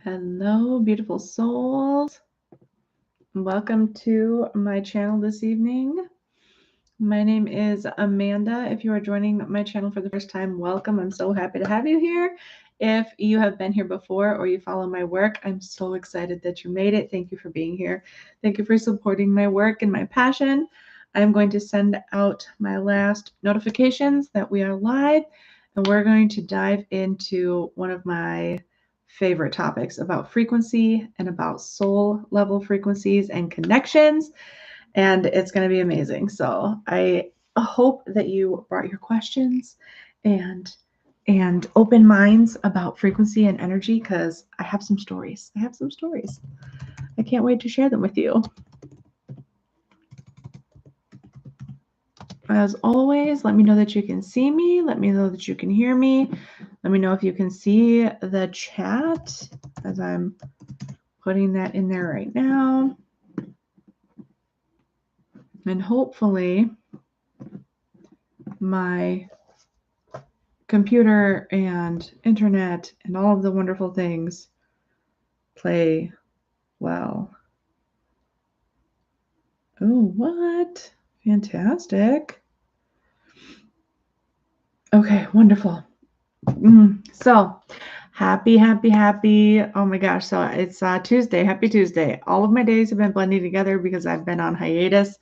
Hello, beautiful souls. Welcome to my channel this evening. My name is Amanda. If you are joining my channel for the first time, welcome. I'm so happy to have you here. If you have been here before or you follow my work, I'm so excited that you made it. Thank you for being here. Thank you for supporting my work and my passion. I'm going to send out my last notifications that we are live, and we're going to dive into one of my favorite topics about frequency and about soul level frequencies and connections. And it's going to be amazing. So I hope that you brought your questions and open minds about frequency and energy, because I have some stories. I can't wait to share them with you. As always, let me know that you can see me. Let me know that you can hear me. Let me know if you can see the chat, as I'm putting that in there right now. And hopefully my computer and internet and all of the wonderful things play well. Oh, what? Fantastic. Okay, wonderful. So happy. Oh my gosh. So it's Tuesday. Happy Tuesday. All of my days have been blending together because I've been on hiatus,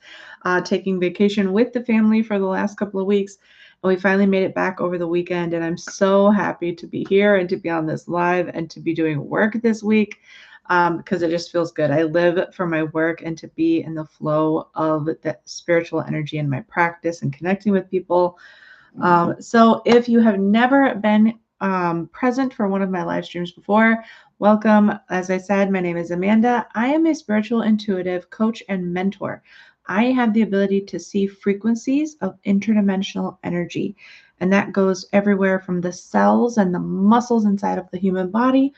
taking vacation with the family for the last couple of weeks. And we finally made it back over the weekend. And I'm so happy to be here and to be on this live and to be doing work this week, because it just feels good. I live for my work and to be in the flow of the spiritual energy in my practice and connecting with people. So if you have never been present for one of my live streams before, welcome. As I said, my name is Amanda. I am a spiritual intuitive coach and mentor. I have the ability to see frequencies of interdimensional energy, and that goes everywhere from the cells and the muscles inside of the human body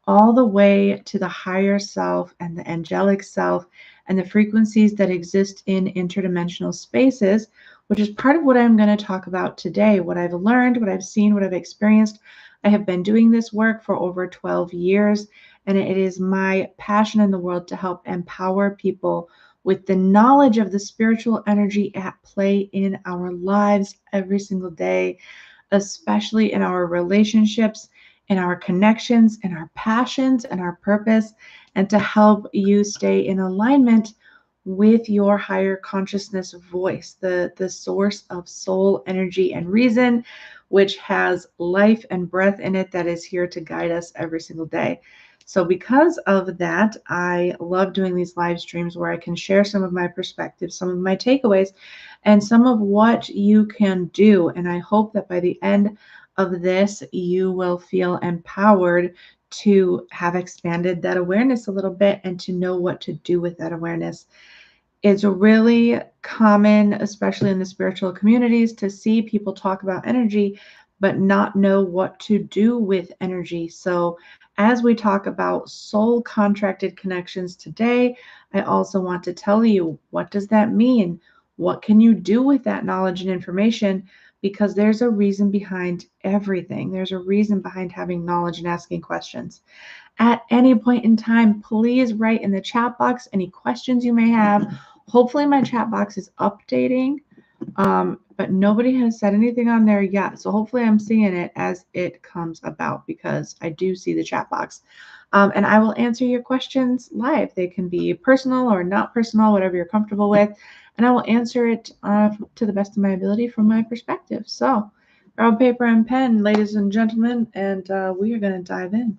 all the way to the higher self and the angelic self and the frequencies that exist in interdimensional spaces, which is part of what I'm going to talk about today. What I've learned, what I've seen, what I've experienced. I have been doing this work for over 12 years, and it is my passion in the world to help empower people with the knowledge of the spiritual energy at play in our lives every single day, especially in our relationships, in our connections, in our passions, and our purpose, and to help you stay in alignment with your higher consciousness voice, the source of soul energy and reason, which has life and breath in it, that is here to guide us every single day. So because of that, I love doing these live streams where I can share some of my perspectives, some of my takeaways, and some of what you can do. And I hope that by the end of this, you will feel empowered to have expanded that awareness a little bit and to know what to do with that awareness. It's really common, especially in the spiritual communities, to see people talk about energy but not know what to do with energy. So as we talk about soul contracted connections today, I also want to tell you, what does that mean? What can you do with that knowledge and information? Because there's a reason behind everything. There's a reason behind having knowledge and asking questions. At any point in time, please write in the chat box any questions you may have. Hopefully my chat box is updating, but nobody has said anything on there yet. So hopefully I'm seeing it as it comes about, because I do see the chat box. And I will answer your questions live. They can be personal or not personal, whatever you're comfortable with. And I will answer it to the best of my ability from my perspective. So grab paper and pen, ladies and gentlemen, and we are going to dive in.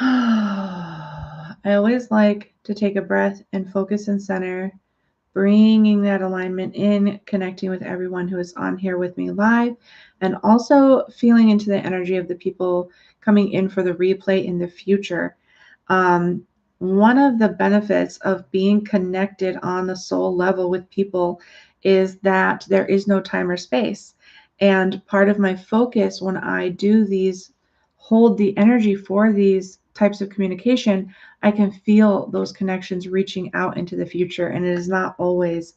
I always like to take a breath and focus and center, bringing that alignment in, connecting with everyone who is on here with me live, and also feeling into the energy of the people coming in for the replay in the future. One of the benefits of being connected on the soul level with people is that there is no time or space. And part of my focus when I do these, hold the energy for these types of communication, I can feel those connections reaching out into the future. And it is not always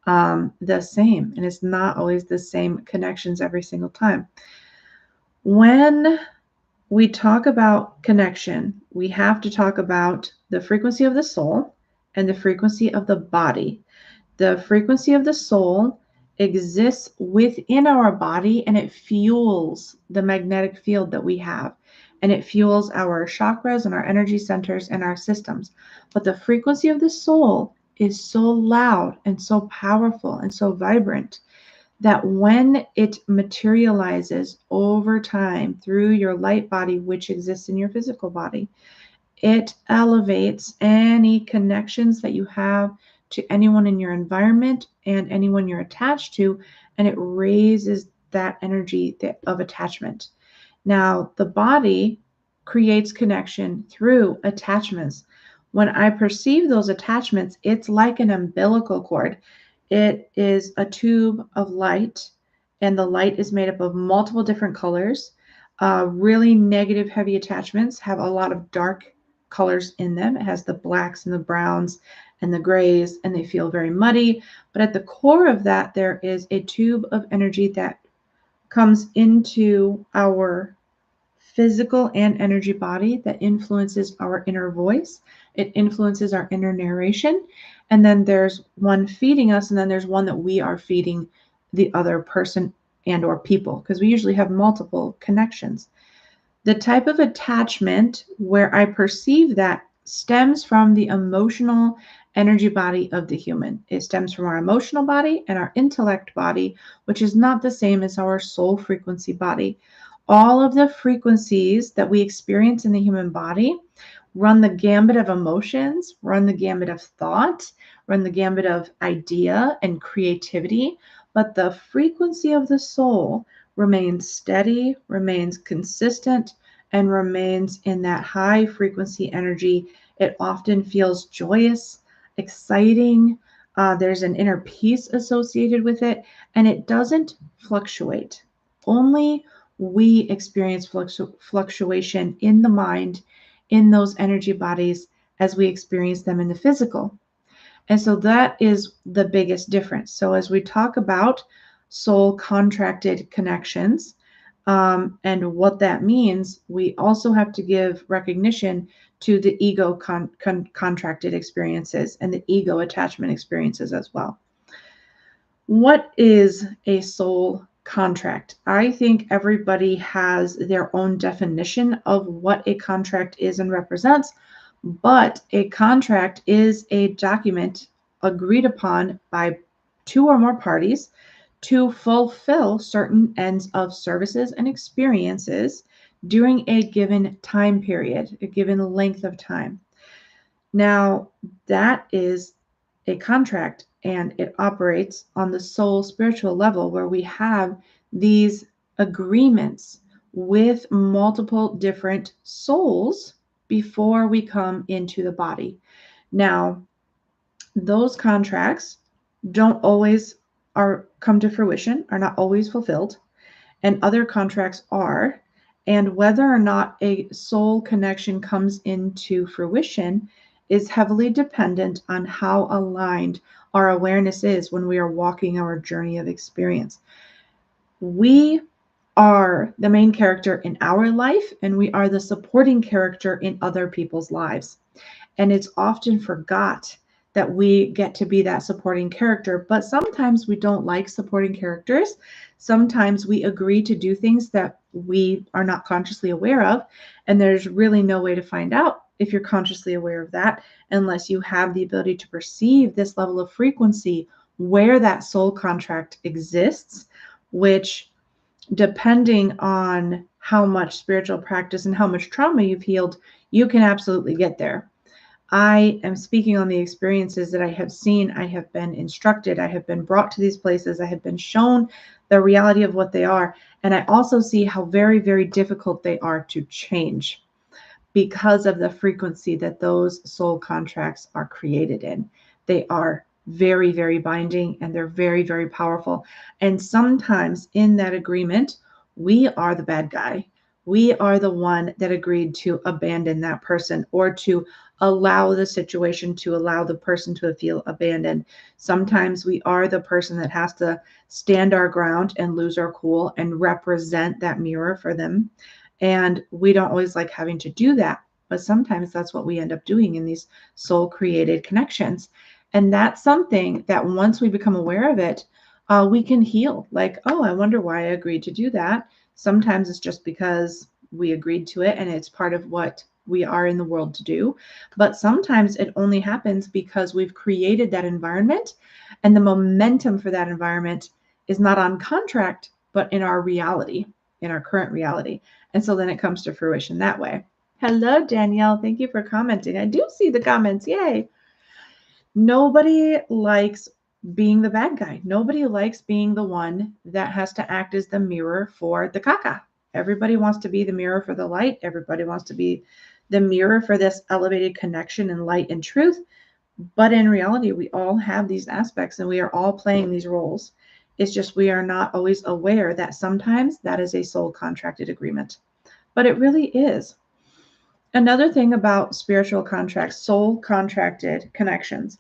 the same. And it's not always the same connections every single time. When we talk about connection, we have to talk about the frequency of the soul and the frequency of the body. The frequency of the soul exists within our body and it fuels the magnetic field that we have. And it fuels our chakras and our energy centers and our systems. But the frequency of the soul is so loud and so powerful and so vibrant that when it materializes over time through your light body, which exists in your physical body, it elevates any connections that you have to anyone in your environment and anyone you're attached to, and it raises that energy of attachment. Now, the body creates connection through attachments. When I perceive those attachments, it's like an umbilical cord. It is a tube of light, and the light is made up of multiple different colors. Really negative, heavy attachments have a lot of dark colors in them. It has the blacks and the browns and the grays, and they feel very muddy. But at the core of that, there is a tube of energy that comes into our physical and energy body that influences our inner voice. It influences our inner narration. And then there's one feeding us, and then there's one that we are feeding the other person and or people, because we usually have multiple connections. The type of attachment where I perceive that stems from the emotional energy body of the human. It stems from our emotional body and our intellect body, which is not the same as our soul frequency body. All of the frequencies that we experience in the human body run the gambit of emotions, run the gambit of thought, run the gambit of idea and creativity, but the frequency of the soul remains steady, remains consistent, and remains in that high frequency energy. It often feels joyous, exciting. There's an inner peace associated with it, and it doesn't fluctuate. Only we experience fluctuation in the mind, in those energy bodies, as we experience them in the physical. And so that is the biggest difference. So as we talk about soul contracted connections, and what that means, we also have to give recognition to the ego contracted experiences and the ego attachment experiences as well. What is a soul contract? I think everybody has their own definition of what a contract is and represents, but a contract is a document agreed upon by two or more parties to fulfill certain ends of services and experiences during a given time period, a given length of time. Now, that is a contract, and it operates on the soul spiritual level where we have these agreements with multiple different souls before we come into the body. Now, those contracts don't always come to fruition, are not always fulfilled, and other contracts are. And whether or not a soul connection comes into fruition is heavily dependent on how aligned our awareness is when we are walking our journey of experience. We are the main character in our life, and we are the supporting character in other people's lives. And it's often forgot that we get to be that supporting character, but sometimes we don't like supporting characters. Sometimes we agree to do things that we are not consciously aware of, and there's really no way to find out if you're consciously aware of that unless you have the ability to perceive this level of frequency where that soul contract exists, which, depending on how much spiritual practice and how much trauma you've healed, you can absolutely get there. I am speaking on the experiences that I have seen. I have been instructed. I have been brought to these places. I have been shown the reality of what they are. And I also see how very, very difficult they are to change because of the frequency that those soul contracts are created in. They are very, very binding, and they're very, very powerful. And sometimes in that agreement, we are the bad guy. We are the one that agreed to abandon that person or to allow the situation, to allow the person to feel abandoned. Sometimes we are the person that has to stand our ground and lose our cool and represent that mirror for them. And we don't always like having to do that. But sometimes that's what we end up doing in these soul created connections. And that's something that once we become aware of it, we can heal. Like, oh, I wonder why I agreed to do that. Sometimes it's just because we agreed to it and it's part of what we are in the world to do. But sometimes it only happens because we've created that environment and the momentum for that environment is not on contract, but in our reality, in our current reality. And so then it comes to fruition that way. Hello, Danielle. Thank you for commenting. I do see the comments. Yay. Nobody likes being the bad guy. Nobody likes being the one that has to act as the mirror for the caca. Everybody wants to be the mirror for the light. Everybody wants to be the mirror for this elevated connection and light and truth. But in reality, we all have these aspects and we are all playing these roles. It's just we are not always aware that sometimes that is a soul contracted agreement. But it really is. Another thing about spiritual contracts, soul contracted connections,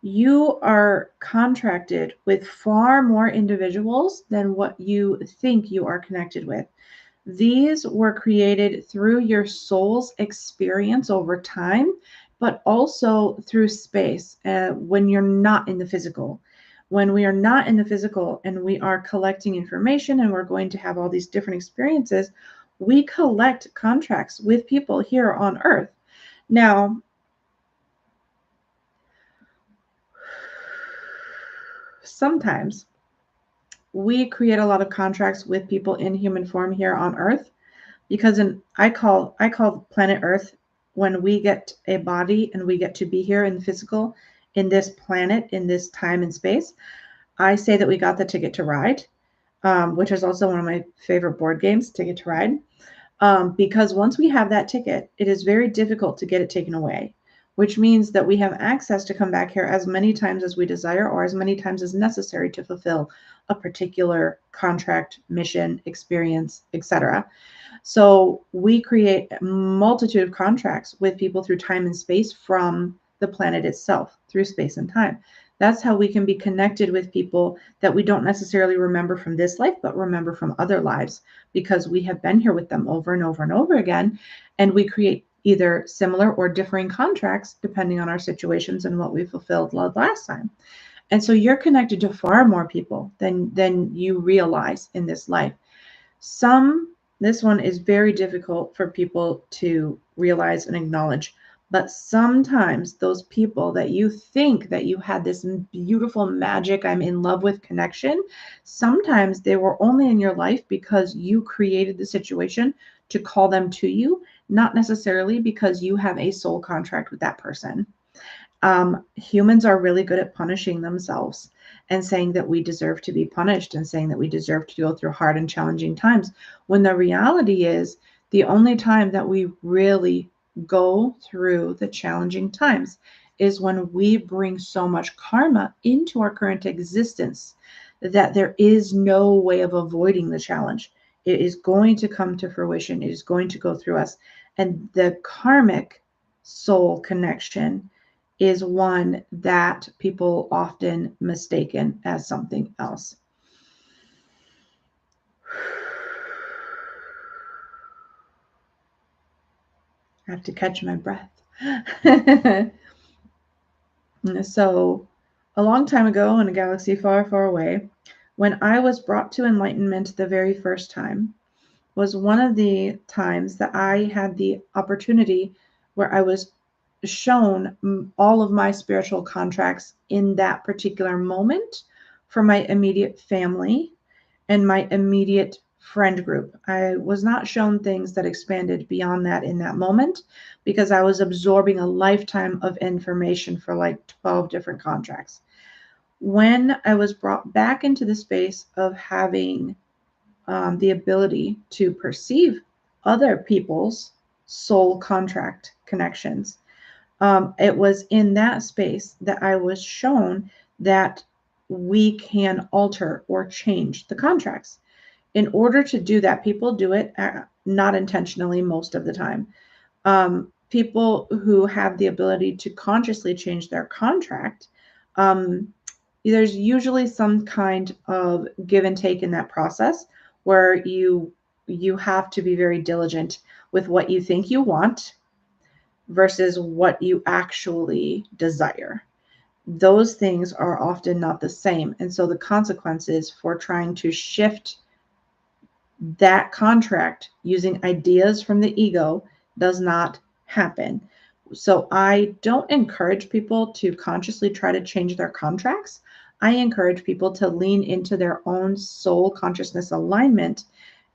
you are contracted with far more individuals than what you think you are connected with. These were created through your soul's experience over time, but also through space when you're not in the physical. When we are not in the physical and we are collecting information and we're going to have all these different experiences, we collect contracts with people here on Earth. Now, sometimes we create a lot of contracts with people in human form here on Earth because I call planet Earth when we get a body and we get to be here in the physical, in this planet, in this time and space. I say that we got the ticket to ride, which is also one of my favorite board games, Ticket to Ride. Because once we have that ticket, it is very difficult to get it taken away, which means that we have access to come back here as many times as we desire or as many times as necessary to fulfill a particular contract, mission, experience, etc. So we create a multitude of contracts with people through time and space from the planet itself, through space and time. That's how we can be connected with people that we don't necessarily remember from this life, but remember from other lives because we have been here with them over and over and over again. And we create either similar or differing contracts depending on our situations and what we fulfilled last time. And so you're connected to far more people than you realize in this life. This one is very difficult for people to realize and acknowledge. But sometimes those people that you think that you had this beautiful magic, I'm in love with connection, sometimes they were only in your life because you created the situation to call them to you, not necessarily because you have a soul contract with that person. Humans are really good at punishing themselves and saying that we deserve to be punished and saying that we deserve to go through hard and challenging times. When the reality is, the only time that we really go through the challenging times is when we bring so much karma into our current existence that there is no way of avoiding the challenge. It is going to come to fruition. It is going to go through us. And the karmic soul connection is one that people often mistaken as something else. I have to catch my breath. So, a long time ago in a galaxy far, far away, when I was brought to enlightenment the very first time, was one of the times that I had the opportunity where I was shown all of my spiritual contracts in that particular moment for my immediate family and my immediate friend group. I was not shown things that expanded beyond that in that moment because I was absorbing a lifetime of information for like 12 different contracts. When I was brought back into the space of having the ability to perceive other people's soul contract connections, it was in that space that I was shown that we can alter or change the contracts. In order to do that, people do it not intentionally most of the time. People who have the ability to consciously change their contract, there's usually some kind of give and take in that process where you you have to be very diligent with what you think you want versus what you actually desire. Those things are often not the same. And so the consequences for trying to shift that contract using ideas from the ego does not happen. So I don't encourage people to consciously try to change their contracts. I encourage people to lean into their own soul consciousness alignment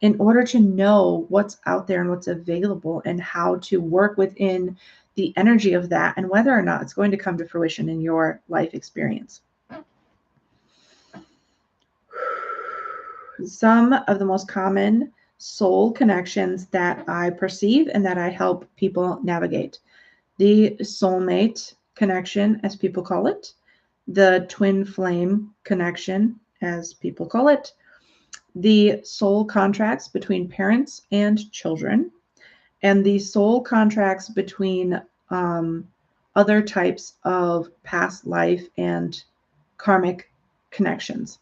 in order to know what's out there and what's available and how to work within the energy of that and whether or not it's going to come to fruition in your life experience. Some of the most common soul connections that I perceive and that I help people navigate: the soulmate connection, as people call it, the twin flame connection, as people call it, the soul contracts between parents and children, and the soul contracts between other types of past life and karmic connections.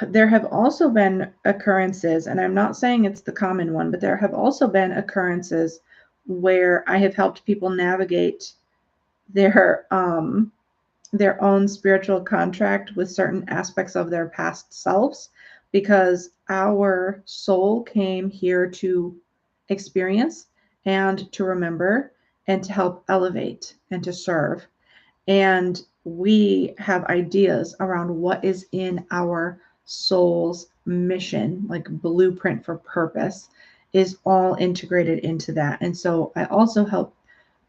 There have also been occurrences, and I'm not saying it's the common one, but there have also been occurrences where I have helped people navigate their own spiritual contract with certain aspects of their past selves, because our soul came here to experience and to remember and to help elevate and to serve. And we have ideas around what is in our soul's mission, like blueprint for purpose, is all integrated into that. And so I also help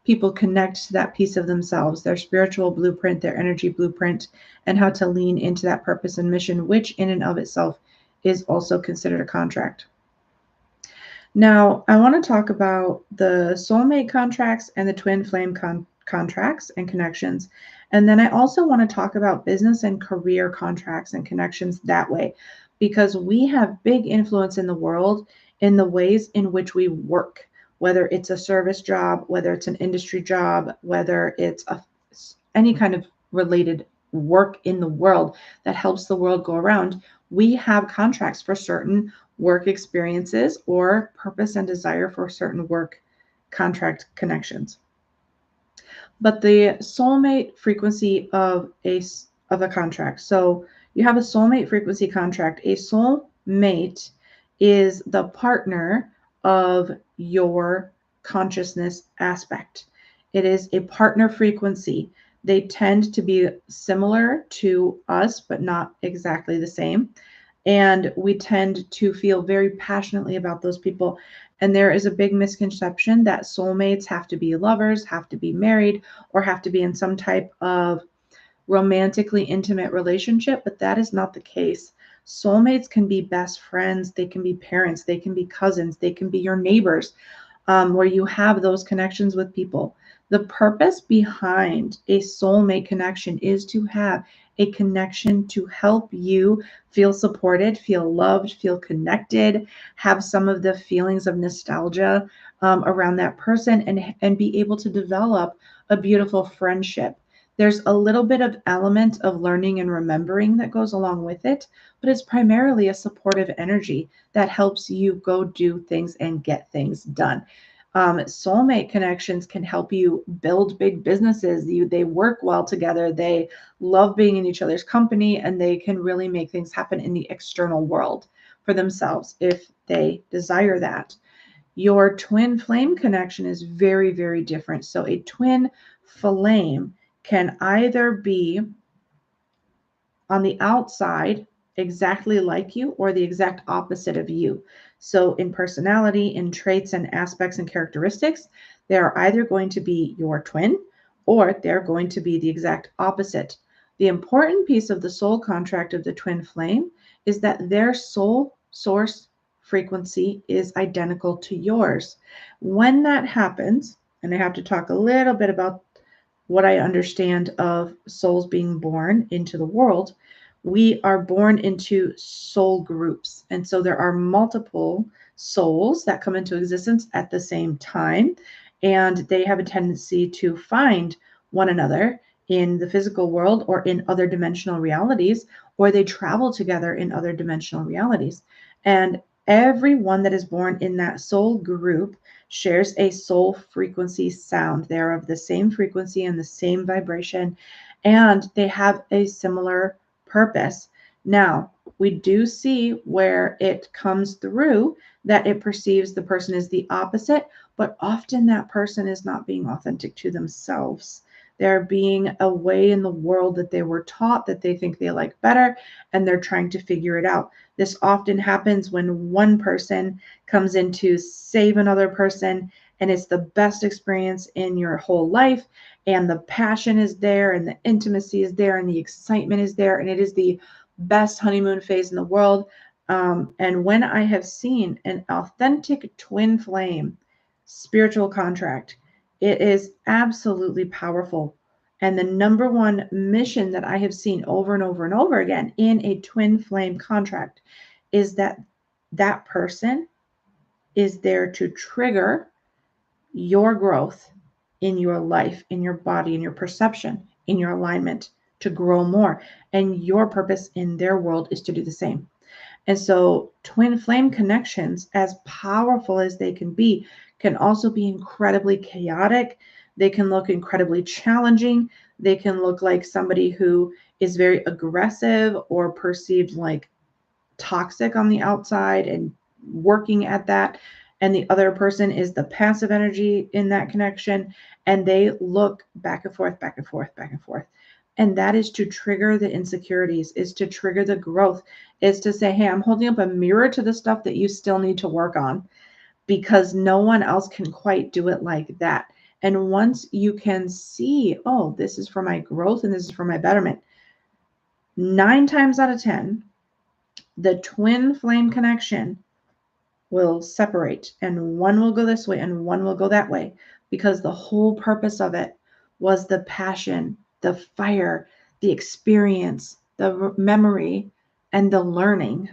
people connect to that piece of themselves, their spiritual blueprint, their energy blueprint, and how to lean into that purpose and mission, which in and of itself is also considered a contract. Now, I want to talk about the soulmate contracts and the twin flame contracts and connections. And then I also want to talk about business and career contracts and connections that way, because we have big influence in the world in the ways in which we work, whether it's a service job, whether it's an industry job, whether it's any kind of related work in the world that helps the world go around. We have contracts for certain work experiences or purpose and desire for certain work contract connections. But the soulmate frequency of a contract. So you have a soulmate frequency contract. A soulmate is the partner of your consciousness aspect. It is a partner frequency. They tend to be similar to us, but not exactly the same. And we tend to feel very passionately about those people. And there is a big misconception that soulmates have to be lovers, have to be married, or have to be in some type of romantically intimate relationship, but that is not the case. Soulmates can be best friends, they can be parents, they can be cousins, they can be your neighbors, where you have those connections with people. The purpose behind a soulmate connection is to have a connection to help you feel supported, feel loved, feel connected, have some of the feelings of nostalgia around that person, and be able to develop a beautiful friendship. There's a little bit of element of learning and remembering that goes along with it, but it's primarily a supportive energy that helps you go do things and get things done. Soulmate connections can help you build big businesses. They work well together. They love being in each other's company, and they can really make things happen in the external world for themselves if they desire that. Your twin flame connection is very, very different. So a twin flame can either be on the outside exactly like you or the exact opposite of you. So in personality, in traits and aspects and characteristics, they're either going to be your twin or they're going to be the exact opposite. The important piece of the soul contract of the twin flame is that their soul source frequency is identical to yours. When that happens, and I have to talk a little bit about what I understand of souls being born into the world, we are born into soul groups. And so there are multiple souls that come into existence at the same time, and they have a tendency to find one another in the physical world or in other dimensional realities, or they travel together in other dimensional realities. And everyone that is born in that soul group shares a soul frequency sound. They're of the same frequency and the same vibration, and they have a similar purpose. Now, we do see where it comes through that it perceives the person as the opposite, but often that person is not being authentic to themselves. They're being a way in the world that they were taught that they think they like better, and they're trying to figure it out. This often happens when one person comes in to save another person, and it's the best experience in your whole life, and the passion is there, and the intimacy is there, and the excitement is there, and it is the best honeymoon phase in the world. And when I have seen an authentic twin flame spiritual contract, it is absolutely powerful. And the number one mission that I have seen over and over and over again in a twin flame contract is that that person is there to trigger your growth in your life, in your body, in your perception, in your alignment to grow more. And your purpose in their world is to do the same. And so twin flame connections, as powerful as they can also be incredibly chaotic. They can look incredibly challenging. They can look like somebody who is very aggressive or perceived like toxic on the outside and working at that. And the other person is the passive energy in that connection. And they look back and forth, back and forth, back and forth. And that is to trigger the insecurities, is to trigger the growth, is to say, hey, I'm holding up a mirror to the stuff that you still need to work on, because no one else can quite do it like that. And once you can see, oh, this is for my growth and this is for my betterment, 9 times out of 10, the twin flame connection will separate, and one will go this way and one will go that way, because the whole purpose of it was the passion, the fire, the experience, the memory, and the learning,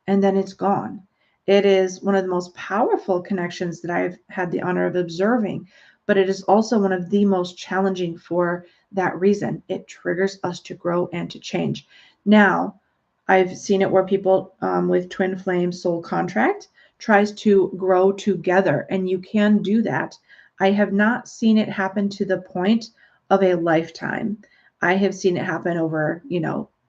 and then it's gone. It is one of the most powerful connections that I've had the honor of observing, but it is also one of the most challenging for that reason. It triggers us to grow and to change. Now, I've seen it where people with twin flame soul contract tries to grow together, and you can do that. I have not seen it happen to the point of a lifetime. I have seen it happen over,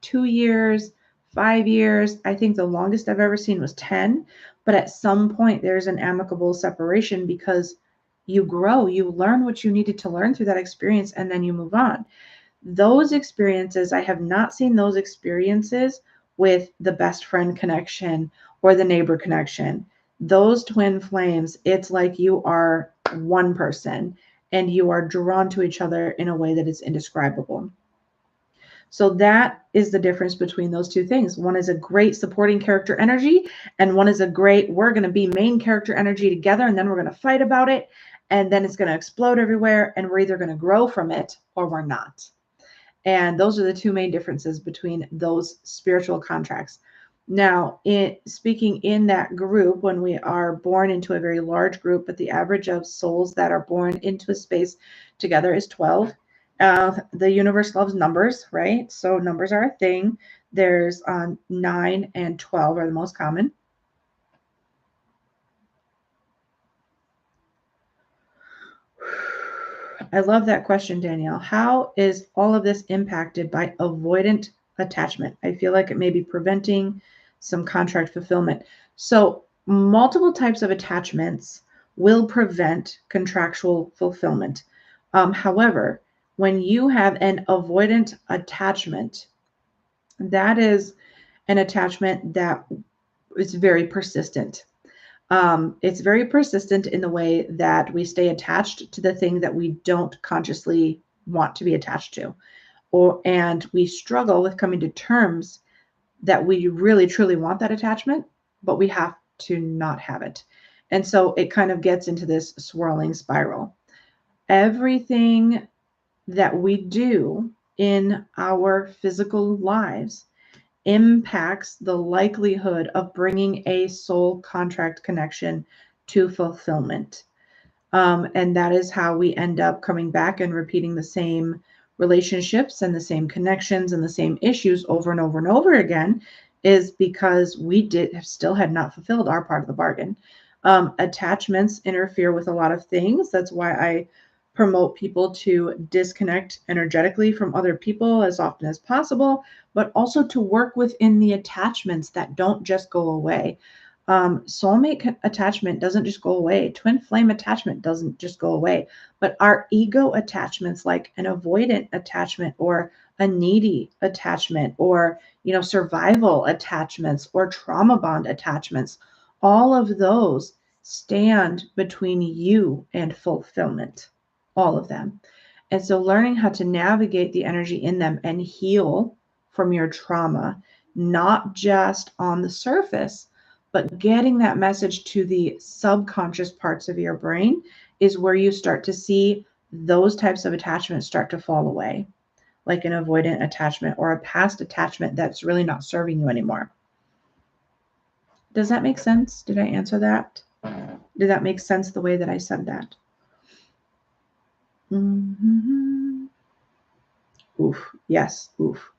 2 years, 5 years. I think the longest I've ever seen was 10. But at some point, there's an amicable separation because you grow, you learn what you needed to learn through that experience, and then you move on. Those experiences, I have not seen those experiences with the best friend connection or the neighbor connection. Those twin flames, it's like you are one person and you are drawn to each other in a way that is indescribable. So that is the difference between those two things. One is a great supporting character energy, and one is a great, we're going to be main character energy together, and then we're going to fight about it, and then it's going to explode everywhere, and we're either going to grow from it or we're not. And those are the two main differences between those spiritual contracts. Now, speaking in that group, when we are born into a very large group, but the average of souls that are born into a space together is 12. The universe loves numbers, right? So numbers are a thing. There's 9 and 12 are the most common. I love that question, Danielle. How is all of this impacted by avoidant attachment? I feel like it may be preventing some contract fulfillment. So multiple types of attachments will prevent contractual fulfillment. However, when you have an avoidant attachment, that is an attachment that is very persistent. It's very persistent in the way that we stay attached to the thing that we don't consciously want to be attached to, and we struggle with coming to terms that we really truly want that attachment, but we have to not have it. And so it kind of gets into this swirling spiral. Everything that we do in our physical lives impacts the likelihood of bringing a soul contract connection to fulfillment. And that is how we end up coming back and repeating the same relationships and the same connections and the same issues over and over and over again is because we still had not fulfilled our part of the bargain. Attachments interfere with a lot of things. That's why I promote people to disconnect energetically from other people as often as possible, but also to work within the attachments that don't just go away. Soulmate attachment doesn't just go away. Twin flame attachment doesn't just go away. But our ego attachments, like an avoidant attachment or a needy attachment, or survival attachments or trauma bond attachments, all of those stand between you and fulfillment. All of them. And so learning how to navigate the energy in them and heal from your trauma, not just on the surface, but getting that message to the subconscious parts of your brain is where you start to see those types of attachments start to fall away, like an avoidant attachment or a past attachment that's really not serving you anymore. Does that make sense? Did I answer that? Did that make sense the way that I said that? Mm-hmm. Oof. Yes. Oof.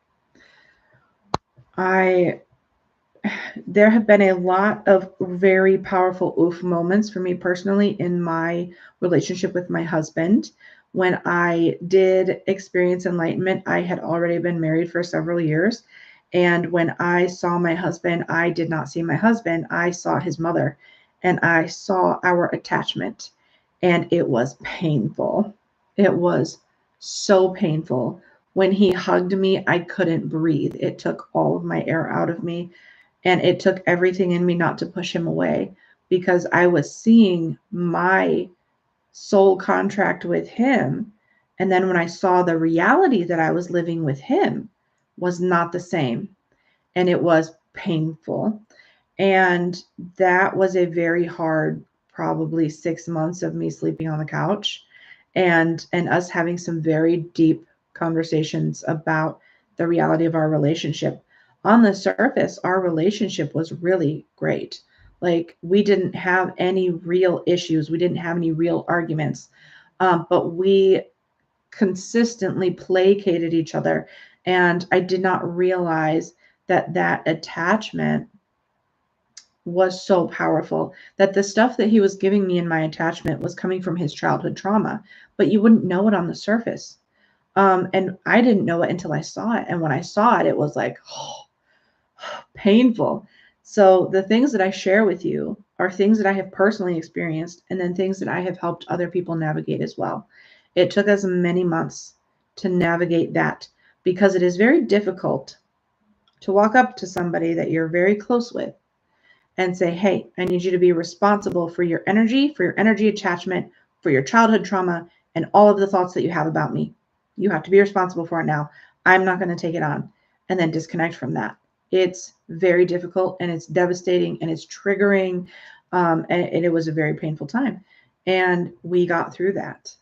There have been a lot of very powerful oof moments for me personally in my relationship with my husband. When I did experience enlightenment, I had already been married for several years. And when I saw my husband, I did not see my husband. I saw his mother and I saw our attachment. And it was painful. It was so painful. When he hugged me, I couldn't breathe. It took all of my air out of me. And it took everything in me not to push him away because I was seeing my soul contract with him. And then when I saw the reality that I was living with him was not the same. And it was painful. And that was a very hard, probably 6 months of me sleeping on the couch and us having some very deep conversations about the reality of our relationship. On the surface, our relationship was really great. Like, we didn't have any real issues. We didn't have any real arguments. But we consistently placated each other. And I did not realize that attachment was so powerful, that the stuff that he was giving me in my attachment was coming from his childhood trauma, but you wouldn't know it on the surface. And I didn't know it until I saw it. And when I saw it, it was like, oh, painful. So the things that I share with you are things that I have personally experienced, and then things that I have helped other people navigate as well. It took us many months to navigate that because it is very difficult to walk up to somebody that you're very close with and say, hey, I need you to be responsible for your energy attachment, for your childhood trauma, and all of the thoughts that you have about me. You have to be responsible for it now. I'm not going to take it on. And then disconnect from that. It's very difficult and it's devastating and it's triggering. And it was a very painful time. And we got through that.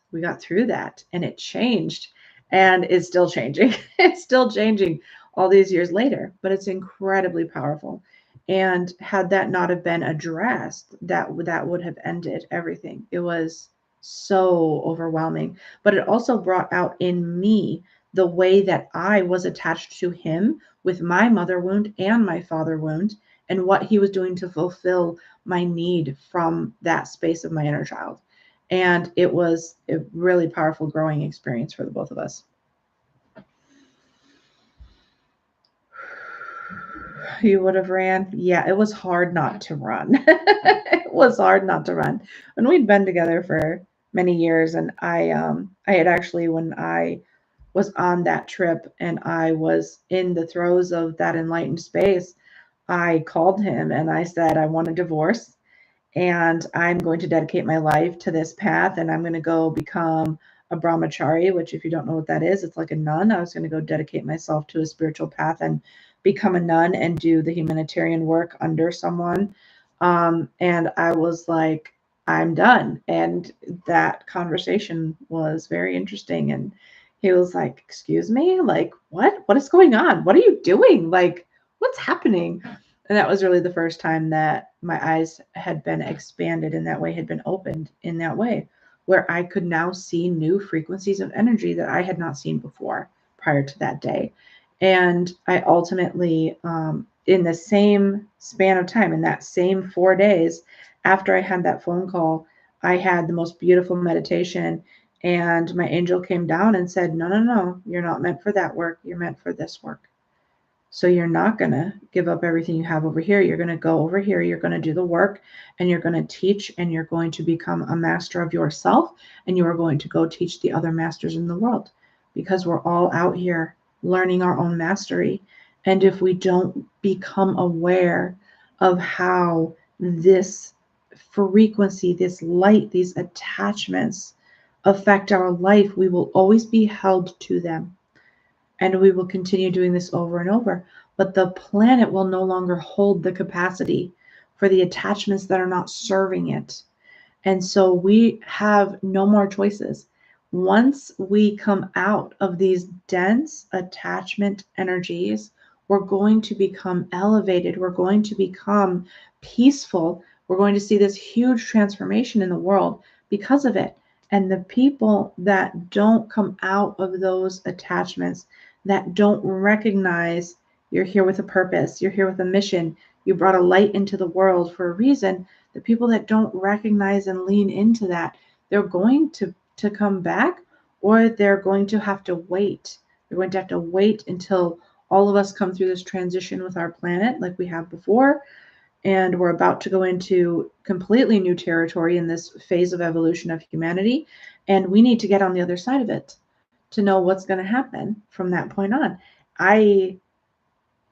And it changed. And it's still changing. It's still changing all these years later, but it's incredibly powerful. And had that not have been addressed, that would have ended everything. It was so overwhelming, but it also brought out in me the way that I was attached to him with my mother wound and my father wound, and what he was doing to fulfill my need from that space of my inner child. And it was a really powerful growing experience for the both of us. You would have ran. Yeah, it was hard not to run. It was hard not to run. And we'd been together for many years, and I had actually, when I was on that trip and I was in the throes of that enlightened space, I called him and I said, I want a divorce and I'm going to dedicate my life to this path, and I'm going to go become a brahmachari, which, if you don't know what that is, it's like a nun. I was going to go dedicate myself to a spiritual path and become a nun and do the humanitarian work under someone. And I was like, I'm done. And that conversation was very interesting. And he was like, excuse me, like, what is going on? What are you doing? Like, what's happening? And that was really the first time that my eyes had been expanded in that way, had been opened in that way, where I could now see new frequencies of energy that I had not seen before prior to that day. And I ultimately, in the same span of time, in that same 4 days after I had that phone call, I had the most beautiful meditation. And my angel came down and said, no, no, no, you're not meant for that work. You're meant for this work. So you're not going to give up everything you have over here. You're going to go over here. You're going to do the work, and you're going to teach, and you're going to become a master of yourself, and you are going to go teach the other masters in the world, because we're all out here learning our own mastery. And if we don't become aware of how this frequency, this light, these attachments affect our life, we will always be held to them. And we will continue doing this over and over. But the planet will no longer hold the capacity for the attachments that are not serving it. And so we have no more choices. Once we come out of these dense attachment energies, we're going to become elevated. We're going to become peaceful. We're going to see this huge transformation in the world because of it. And the people that don't come out of those attachments, that don't recognize you're here with a purpose, you're here with a mission, you brought a light into the world for a reason, the people that don't recognize and lean into that, they're going to come back, or they're going to have to wait. They're going to have to wait until all of us come through this transition with our planet like we have before. And we're about to go into completely new territory in this phase of evolution of humanity. And we need to get on the other side of it to know what's going to happen from that point on. I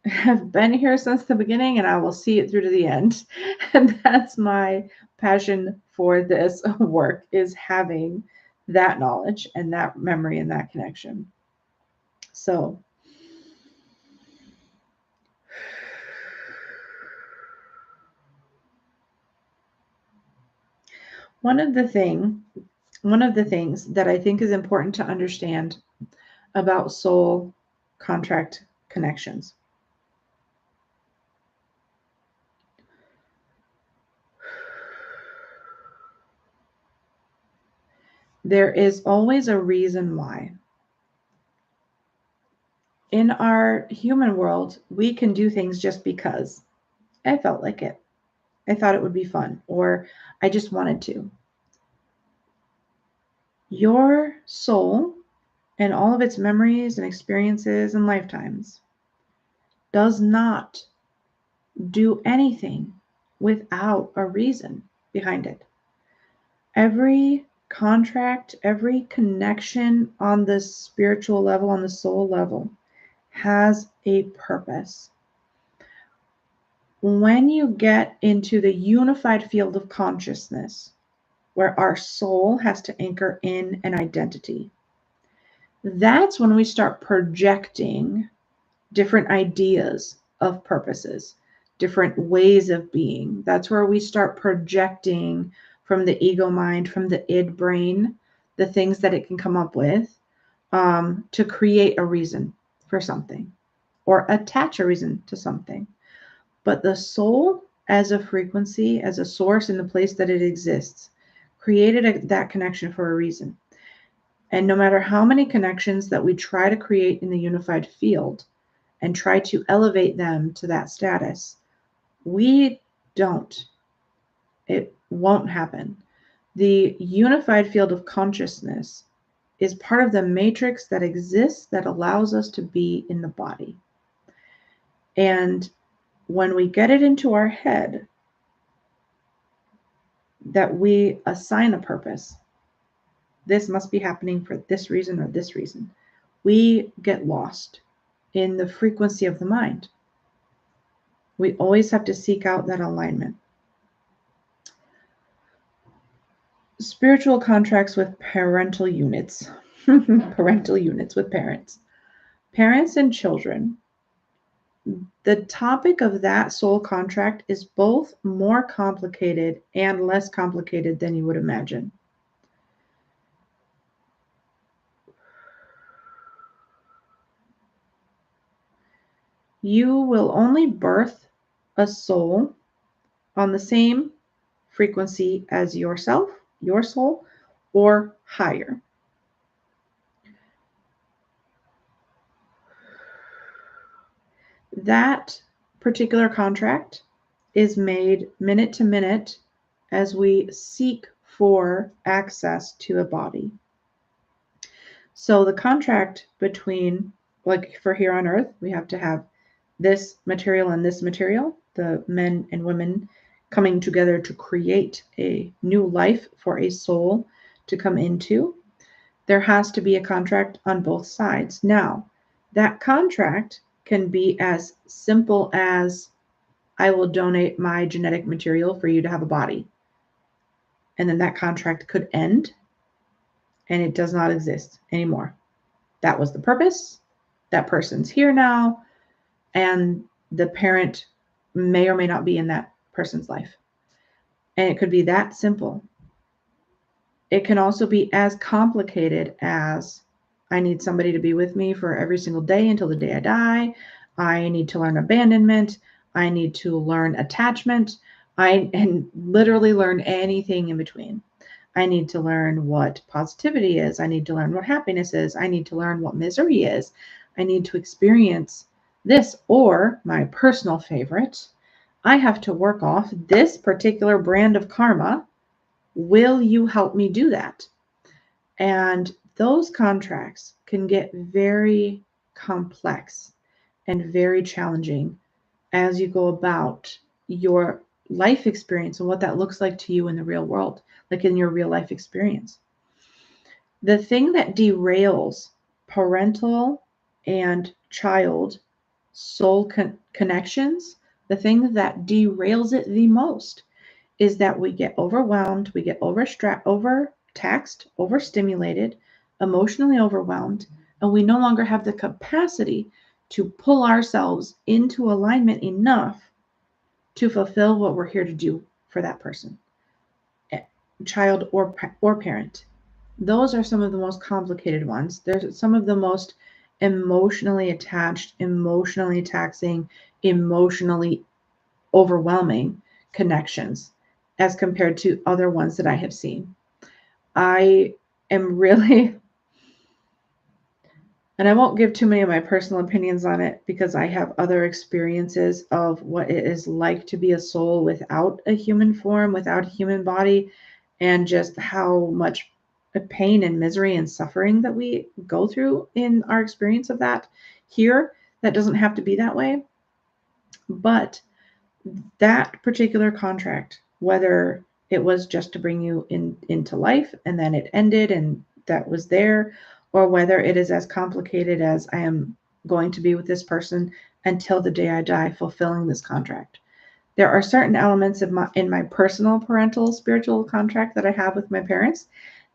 have been here since the beginning, and I will see it through to the end. And that's my passion for this work, is having that knowledge and that memory and that connection. So one of the things that I think is important to understand about soul contract connections. There is always a reason why. In our human world, we can do things just because I felt like it. I thought it would be fun, or I just wanted to. Your soul and all of its memories and experiences and lifetimes does not do anything without a reason behind it. Every contract, every connection on the spiritual level, on the soul level, has a purpose. When you get into the unified field of consciousness, where our soul has to anchor in an identity, that's when we start projecting different ideas of purposes, different ways of being. That's where we start projecting from the ego mind, from the id brain, the things that it can come up with to create a reason for something or attach a reason to something. But the soul, as a frequency, as a source in the place that it exists, created that connection for a reason. And no matter how many connections that we try to create in the unified field and try to elevate them to that status, we don't. It won't happen. The unified field of consciousness is part of the matrix that exists that allows us to be in the body. And when we get it into our head that we assign a purpose, this must be happening for this reason or this reason, we get lost in the frequency of the mind. We always have to seek out that alignment. Spiritual contracts with parental units. Parental units with parents. Parents and children. The topic of that soul contract is both more complicated and less complicated than you would imagine. You will only birth a soul on the same frequency as yourself, your soul, or higher. That particular contract is made minute to minute as we seek for access to a body. So the contract between, like for here on earth, we have to have this material and this material, the men and women coming together to create a new life for a soul to come into. There has to be a contract on both sides. Now, that contract can be as simple as I will donate my genetic material for you to have a body. And then that contract could end and it does not exist anymore. That was the purpose. That person's here now. And the parent may or may not be in that person's life. And it could be that simple. It can also be as complicated as I need somebody to be with me for every single day until the day I die. I need to learn abandonment. I need to learn attachment. And literally learn anything in between. I need to learn what positivity is. I need to learn what happiness is. I need to learn what misery is. I need to experience this, or my personal favorite, I have to work off this particular brand of karma. Will you help me do that? And those contracts can get very complex and very challenging as you go about your life experience and what that looks like to you in the real world, like in your real life experience. The thing that derails parental and child soul connections, the thing that derails it the most is that we get overwhelmed, we get overtaxed, overstimulated, emotionally overwhelmed, and we no longer have the capacity to pull ourselves into alignment enough to fulfill what we're here to do for that person, child or parent. Those are some of the most complicated ones. There's some of the most emotionally attached, emotionally taxing, emotionally overwhelming connections as compared to other ones that I have seen. I am really, and I won't give too many of my personal opinions on it because I have other experiences of what it is like to be a soul without a human form, without a human body, and just how much pain and misery and suffering that we go through in our experience of that here. That doesn't have to be that way. But that particular contract, whether it was just to bring you into life and then it ended and that was there, or whether it is as complicated as I am going to be with this person until the day I die, fulfilling this contract. There are certain elements of in my personal parental spiritual contract that I have with my parents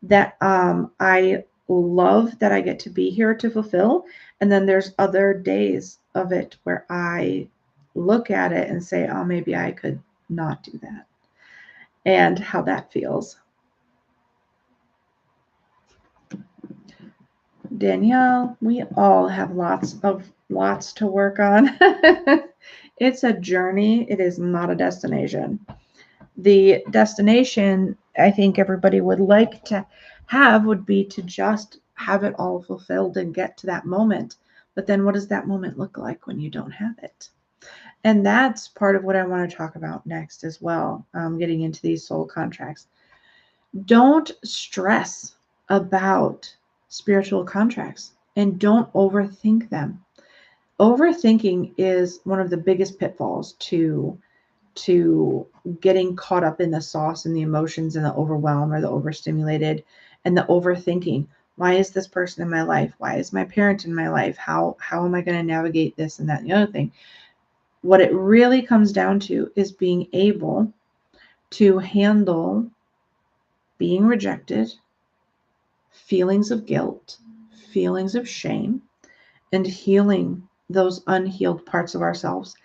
that I love that I get to be here to fulfill. And then there's other days of it where I look at it and say, oh, maybe I could not do that, and how that feels. Danielle, we all have lots to work on. It's a journey. It is not a destination. The destination I think everybody would like to have would be to just have it all fulfilled and get to that moment. But then what does that moment look like when you don't have it? And that's part of what I want to talk about next as well, getting into these soul contracts. Don't stress about spiritual contracts and don't overthink them. Overthinking is one of the biggest pitfalls to getting caught up in the sauce and the emotions and the overwhelm or the overstimulated and the overthinking. Why is this person in my life? Why is my parent in my life? How am I going to navigate this and that and the other thing? What it really comes down to is being able to handle being rejected, feelings of guilt, feelings of shame, and healing those unhealed parts of ourselves.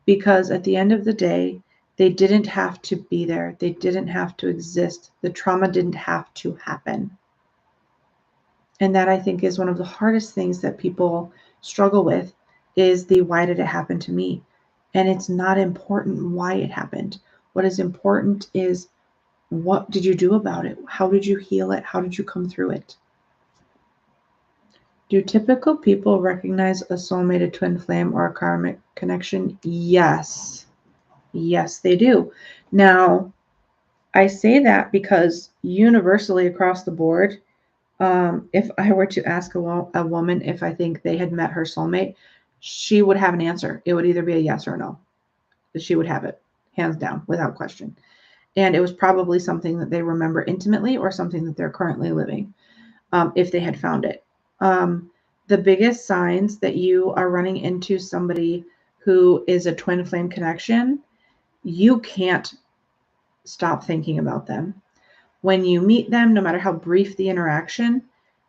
Because at the end of the day, they didn't have to be there. They didn't have to exist. The trauma didn't have to happen. And that, I think, is one of the hardest things that people struggle with, is the why did it happen to me? And it's not important why it happened. What is important is What did you do about it? How did you heal it? How did you come through it? Do typical people recognize a soulmate, a twin flame, or a karmic connection? Yes. Yes, they do. Now, I say that because universally across the board, if I were to ask a woman if I think they had met her soulmate, she would have an answer. It would either be a yes or a no. She would have it, hands down, without question. And it was probably something that they remember intimately or something that they're currently living, if they had found it. The biggest signs that you are running into somebody who is a twin flame connection, you can't stop thinking about them. When you meet them, no matter how brief the interaction,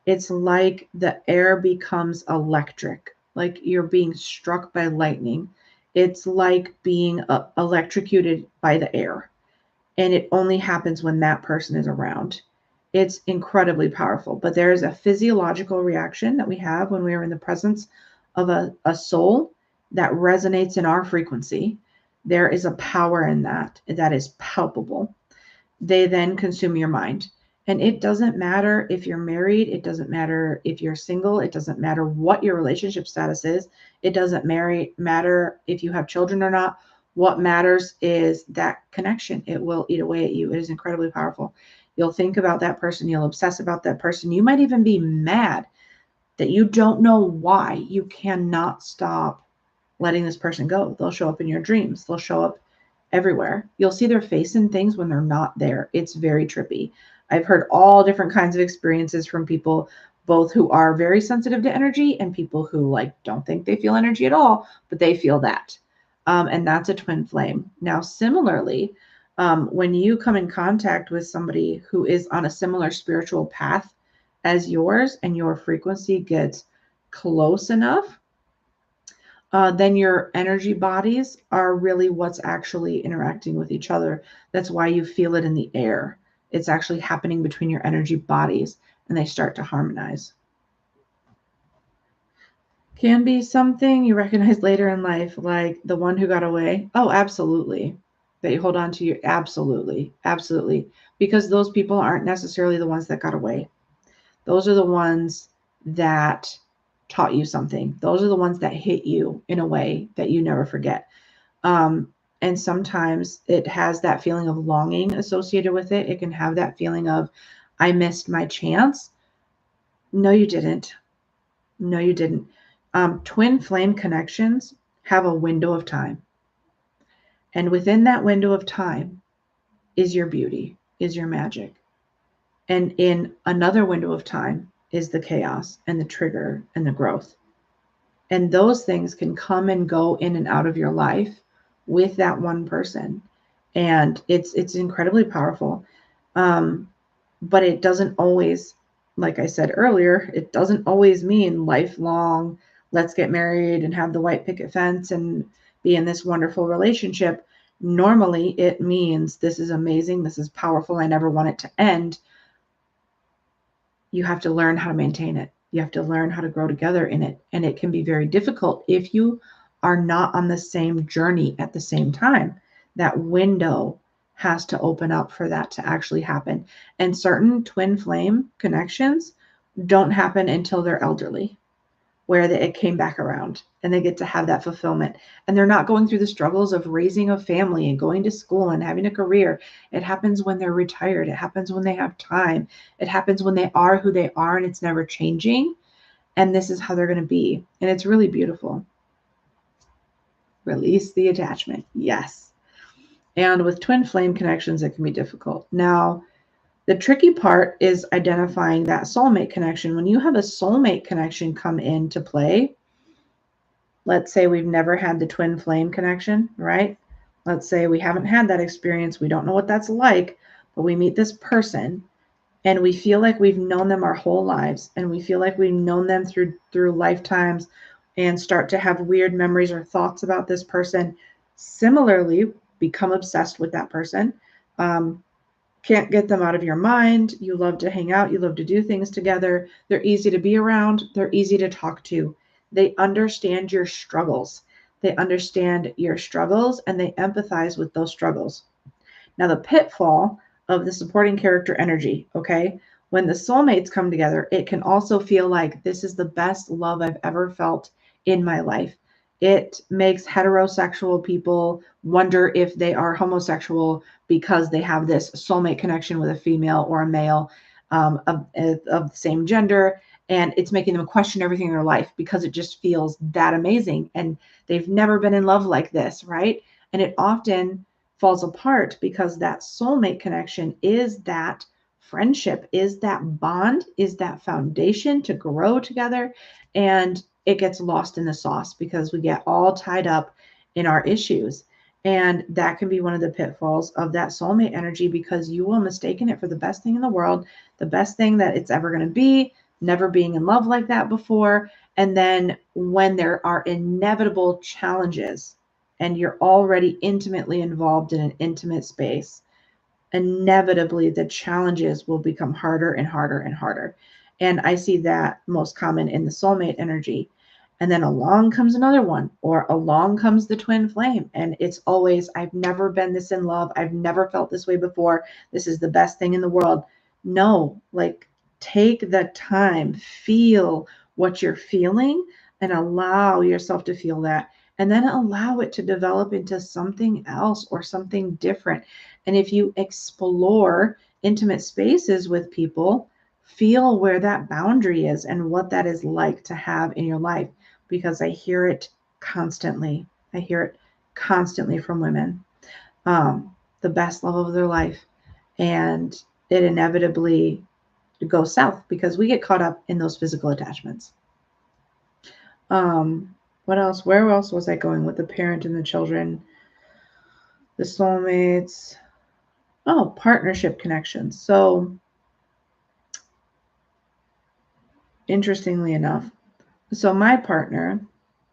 it's like the air becomes electric, like you're being struck by lightning. It's like being electrocuted by the air. And it only happens when that person is around. It's incredibly powerful. But there is a physiological reaction that we have when we are in the presence of a soul that resonates in our frequency. There is a power in that is palpable. They then consume your mind. And it doesn't matter if you're married, it doesn't matter if you're single, it doesn't matter what your relationship status is, it doesn't matter if you have children or not. What matters is that connection. It will eat away at you. It is incredibly powerful. You'll think about that person, you'll obsess about that person. You might even be mad that you don't know why. You cannot stop letting this person go. They'll show up in your dreams, they'll show up everywhere. You'll see their face in things when they're not there. It's very trippy. I've heard all different kinds of experiences from people, both who are very sensitive to energy and people who like don't think they feel energy at all, but they feel that. And that's a twin flame. Now, similarly, when you come in contact with somebody who is on a similar spiritual path as yours and your frequency gets close enough, then your energy bodies are really what's actually interacting with each other. That's why you feel it in the air. It's actually happening between your energy bodies and they start to harmonize. Can be something you recognize later in life, like the one who got away. Oh, absolutely. That you hold on to you. Absolutely. Absolutely. Because those people aren't necessarily the ones that got away. Those are the ones that taught you something. Those are the ones that hit you in a way that you never forget. And sometimes it has that feeling of longing associated with it. It can have that feeling of, I missed my chance. No, you didn't. No, you didn't. Twin flame connections have a window of time. And within that window of time is your beauty, is your magic. And in another window of time is the chaos and the trigger and the growth. And those things can come and go in and out of your life with that one person. And it's incredibly powerful. But it doesn't always, like I said earlier, it doesn't always mean lifelong, let's get married and have the white picket fence and be in this wonderful relationship. Normally it means this is amazing, this is powerful, I never want it to end. You have to learn how to maintain it. You have to learn how to grow together in it. And it can be very difficult if you are not on the same journey at the same time. That window has to open up for that to actually happen. And certain twin flame connections don't happen until they're elderly, where it came back around and they get to have that fulfillment. And they're not going through the struggles of raising a family and going to school and having a career. It happens when they're retired. It happens when they have time. It happens when they are who they are and it's never changing. And this is how they're going to be. And it's really beautiful. Release the attachment. Yes. And with twin flame connections, it can be difficult. Now, the tricky part is identifying that soulmate connection. When you have a soulmate connection come into play, let's say we've never had the twin flame connection, right? Let's say we haven't had that experience. We don't know what that's like, but we meet this person and we feel like we've known them our whole lives and we feel like we've known them through lifetimes and start to have weird memories or thoughts about this person. Similarly, become obsessed with that person. Can't get them out of your mind. You love to hang out. You love to do things together. They're easy to be around. They're easy to talk to. They understand your struggles. They understand your struggles and they empathize with those struggles. Now, the pitfall of the supporting character energy, okay? When the soulmates come together, it can also feel like this is the best love I've ever felt in my life. It makes heterosexual people wonder if they are homosexual because they have this soulmate connection with a female or a male of the same gender. And it's making them question everything in their life because it just feels that amazing. And they've never been in love like this, right? And it often falls apart because that soulmate connection is that friendship, is that bond, is that foundation to grow together. And it gets lost in the sauce because we get all tied up in our issues. And that can be one of the pitfalls of that soulmate energy because you will mistake it for the best thing in the world, the best thing that it's ever going to be, never being in love like that before. And then when there are inevitable challenges and you're already intimately involved in an intimate space, inevitably the challenges will become harder and harder and harder. And I see that most common in the soulmate energy. And then along comes another one, or along comes the twin flame. And it's always, I've never been this in love. I've never felt this way before. This is the best thing in the world. No, like take the time, feel what you're feeling, and allow yourself to feel that. And then allow it to develop into something else or something different. And if you explore intimate spaces with people, feel where that boundary is and what that is like to have in your life, because I hear it constantly. I hear it constantly from women. The best love of their life. And it inevitably goes south because we get caught up in those physical attachments. What else? Where else was I going with the parent and the children, the soulmates? Oh, partnership connections. So interestingly enough, so my partner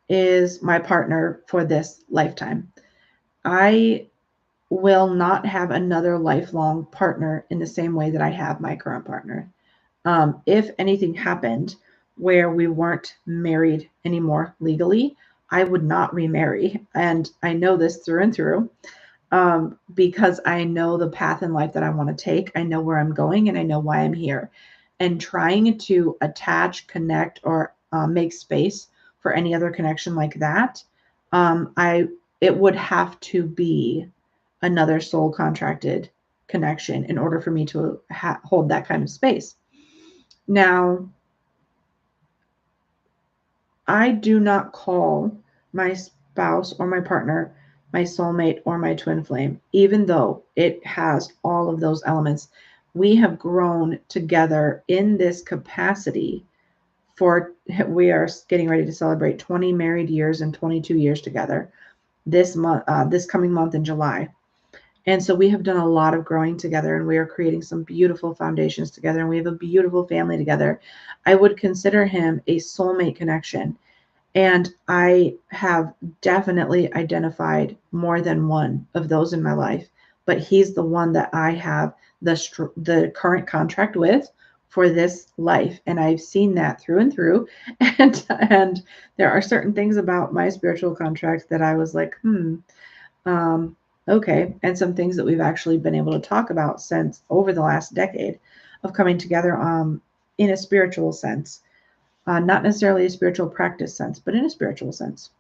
is my partner for this lifetime. I will not have another lifelong partner in the same way that I have my current partner. If anything happened where we weren't married anymore legally, I would not remarry. And I know this through and through because I know the path in life that I want to take. I know where I'm going and I know why I'm here. And trying to attach, connect, or make space for any other connection like that, I it would have to be another soul contracted connection in order for me to hold that kind of space. Now, I do not call my spouse or my partner my soulmate or my twin flame, even though it has all of those elements. We have grown together in this capacity for, we are getting ready to celebrate 20 married years and 22 years together this month, this coming month in July. And so we have done a lot of growing together and we are creating some beautiful foundations together and we have a beautiful family together. I would consider him a soulmate connection. And I have definitely identified more than one of those in my life, but he's the one that I have the current contract with for this life. And I've seen that through and through. And there are certain things about my spiritual contract that I was like, um, okay. And some things that we've actually been able to talk about since over the last decade of coming together in a spiritual sense, not necessarily a spiritual practice sense, but in a spiritual sense,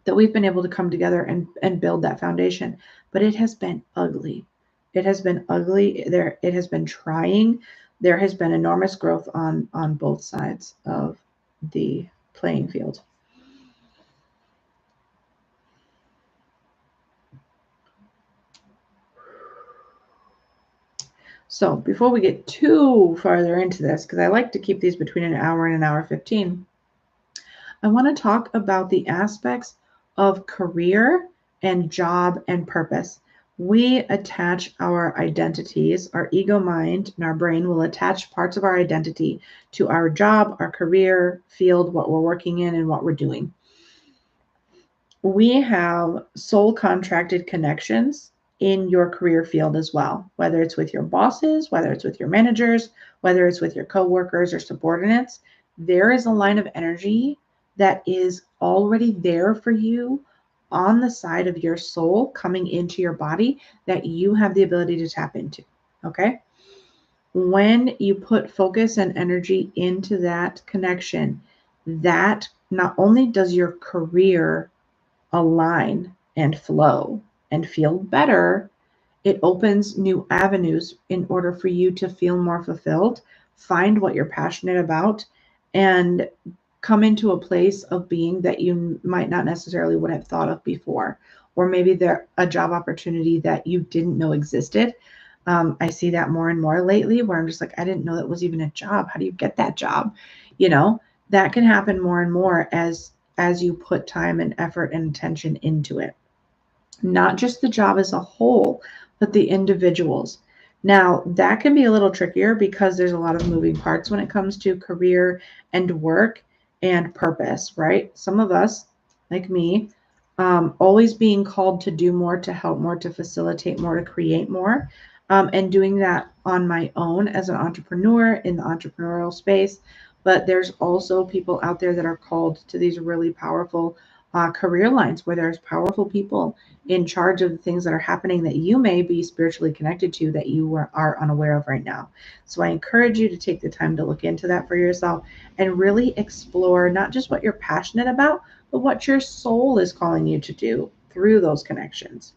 that we've been able to come together and build that foundation. But it has been ugly. It has been ugly. It has been trying. There has been enormous growth on both sides of the playing field. So before we get too farther into this, because I like to keep these between an hour and an hour 15, I want to talk about the aspects of career and job and purpose. We attach our identities, our ego mind and our brain will attach parts of our identity to our job, our career field, what we're working in, and what we're doing. We have soul contracted connections in your career field as well, whether it's with your bosses, whether it's with your managers, whether it's with your coworkers or subordinates. There is a line of energy that is already there for you on the side of your soul coming into your body that you have the ability to tap into. Okay. When you put focus and energy into that connection, that not only does your career align and flow and feel better, it opens new avenues in order for you to feel more fulfilled, find what you're passionate about, and come into a place of being that you might not necessarily would have thought of before, or maybe there a job opportunity that you didn't know existed. I see that more and more lately, where I'm just like, I didn't know that was even a job. How do you get that job? You know, that can happen more and more as you put time and effort and attention into it. Not just the job as a whole, but the individuals. Now, that can be a little trickier because there's a lot of moving parts when it comes to career and work and purpose, right? Some of us, like me, always being called to do more, to help more, to facilitate more, to create more, and doing that on my own as an entrepreneur in the entrepreneurial space. But there's also people out there that are called to these really powerful career lines where there's powerful people in charge of the things that are happening that you may be spiritually connected to that you are unaware of right now. So I encourage you to take the time to look into that for yourself and really explore not just what you're passionate about, but what your soul is calling you to do through those connections.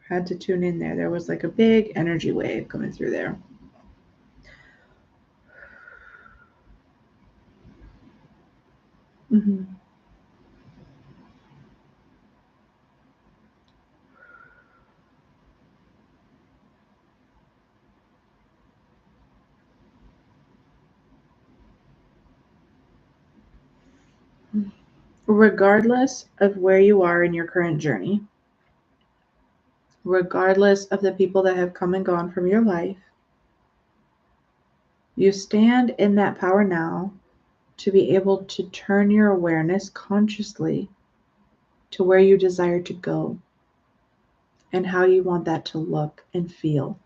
Had to tune in there. There was like a big energy wave coming through there. Mm-hmm. Regardless of where you are in your current journey, regardless of the people that have come and gone from your life, you stand in that power now to be able to turn your awareness consciously to where you desire to go and how you want that to look and feel.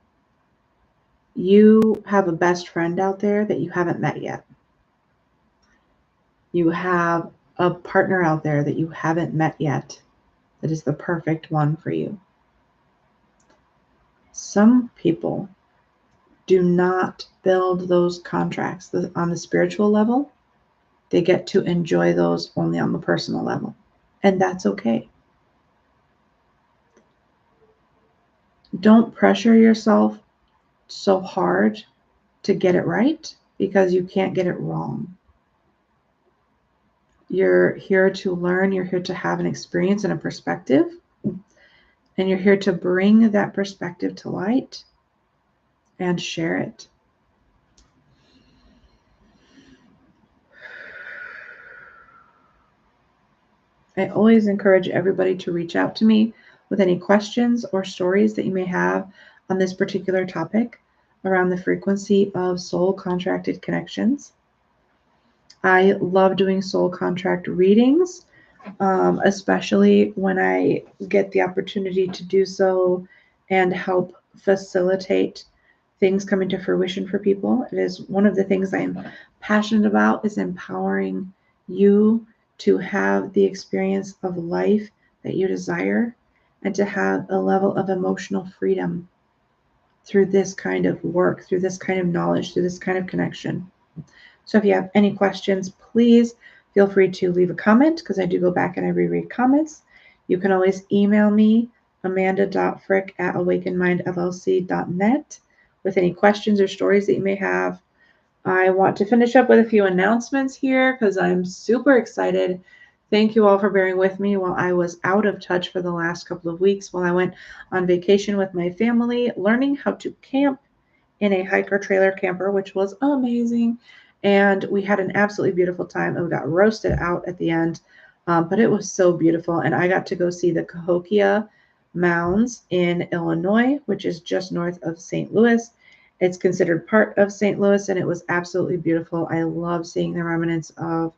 You have a best friend out there that you haven't met yet. You have a partner out there that you haven't met yet that is the perfect one for you. Some people do not build those contracts on the spiritual level. They get to enjoy those only on the personal level. And that's okay. Don't pressure yourself so hard to get it right because you can't get it wrong. You're here to learn, you're here to have an experience and a perspective, and you're here to bring that perspective to light and share it. I always encourage everybody to reach out to me with any questions or stories that you may have on this particular topic around the frequency of soul contracted connections. I love doing soul contract readings, especially when I get the opportunity to do so and help facilitate things coming to fruition for people. It is one of the things I'm passionate about is empowering you to have the experience of life that you desire and to have a level of emotional freedom through this kind of work, through this kind of knowledge, through this kind of connection. So if you have any questions, please feel free to leave a comment because I do go back and I reread comments. You can always email me, amanda.frick@awakenedmindllc.net with any questions or stories that you may have. I want to finish up with a few announcements here because I'm super excited. Thank you all for bearing with me while I was out of touch for the last couple of weeks while I went on vacation with my family, learning how to camp in a hiker trailer camper, which was amazing. And we had an absolutely beautiful time and we got roasted out at the end. But it was so beautiful. And I got to go see the Cahokia Mounds in Illinois, which is just north of St. Louis. It's considered part of St. Louis, and it was absolutely beautiful. I love seeing the remnants of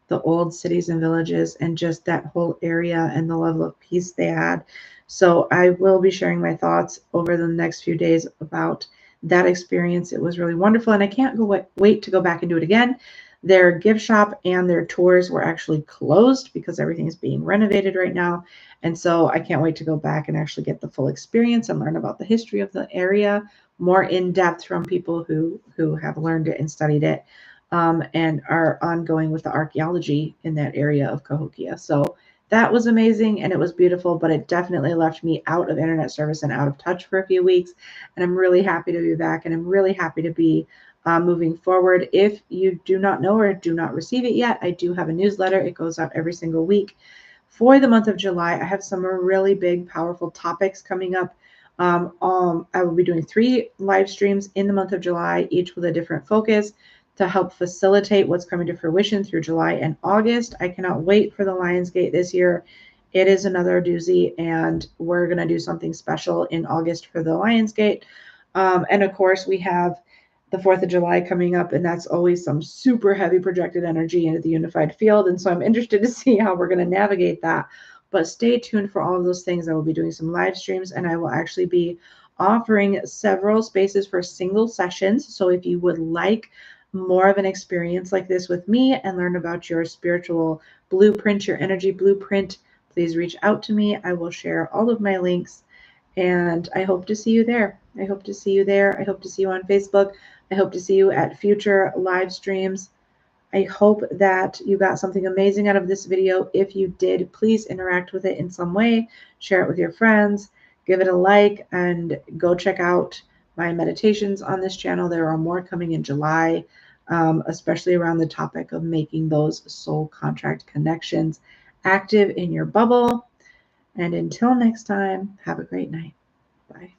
the old cities and villages and just that whole area and the level of peace they had. So I will be sharing my thoughts over the next few days about that experience. It was really wonderful, and I can't wait to go back and do it again. Their gift shop and their tours were actually closed because everything is being renovated right now. And so I can't wait to go back and actually get the full experience and learn about the history of the area more in depth from people who have learned it and studied it, and are ongoing with the archaeology in that area of Cahokia. So that was amazing and it was beautiful, but it definitely left me out of internet service and out of touch for a few weeks. And I'm really happy to be back, and I'm really happy to be moving forward. If you do not know or do not receive it yet, I do have a newsletter. It goes out every single week. For the month of July, I have some really big, powerful topics coming up. I will be doing 3 live streams in the month of July, each with a different focus to help facilitate what's coming to fruition through July and August. I cannot wait for the Lionsgate this year. It is another doozy, and we're going to do something special in August for the Lionsgate. And of course, we have the 4th of July coming up, and that's always some super heavy projected energy into the unified field. And so I'm interested to see how we're going to navigate that. But stay tuned for all of those things. I will be doing some live streams, and I will actually be offering several spaces for single sessions. So if you would like more of an experience like this with me and learn about your spiritual blueprint, your energy blueprint, please reach out to me. I will share all of my links, and I hope to see you there. I hope to see you there. I hope to see you on Facebook. I hope to see you at future live streams. I hope that you got something amazing out of this video. If you did, please interact with it in some way. Share it with your friends. Give it a like, and go check out my meditations on this channel. There are more coming in July, especially around the topic of making those soul contract connections active in your bubble. And until next time, have a great night. Bye.